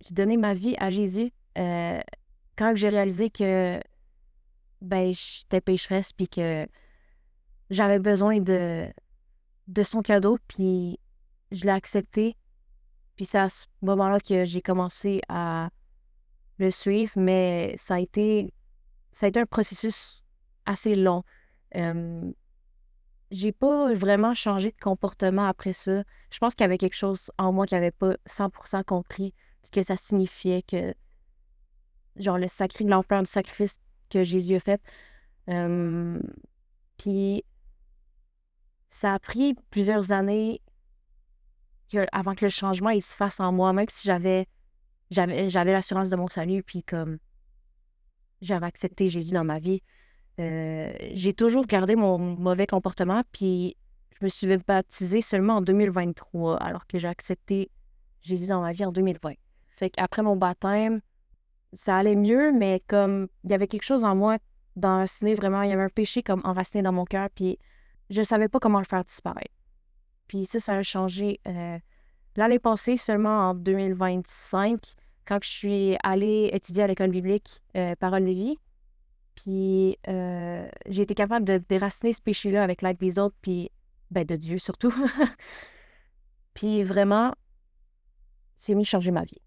j'ai donné ma vie à Jésus quand j'ai réalisé que ben, j'étais pécheresse puis que j'avais besoin de son cadeau, puis je l'ai accepté. Puis c'est à ce moment-là que j'ai commencé à le suivre, mais ça a été un processus assez long. Euh, j'ai pas vraiment changé de comportement après ça. Je pense qu'il y avait quelque chose en moi qui avait pas 100% compris ce que ça signifiait que, genre, l'ampleur du sacrifice que Jésus a fait. Euh, Puis ça a pris plusieurs années avant que le changement il se fasse en moi, même si j'avais l'assurance de mon salut, puis comme j'avais accepté Jésus dans ma vie. J'ai toujours gardé mon mauvais comportement, puis je me suis baptisée seulement en 2023, alors que j'ai accepté Jésus dans ma vie en 2020. Fait qu'après mon baptême, ça allait mieux, mais comme il y avait quelque chose en moi d'enraciné vraiment, il y avait un péché comme enraciné dans mon cœur, puis je savais pas comment le faire disparaître. Puis ça a changé l'année passée, seulement en 2025, quand je suis allée étudier à l'école biblique Parole de vie. Puis j'ai été capable de déraciner ce péché-là avec l'aide des autres, puis ben, de Dieu surtout. Puis vraiment, c'est venu changer ma vie.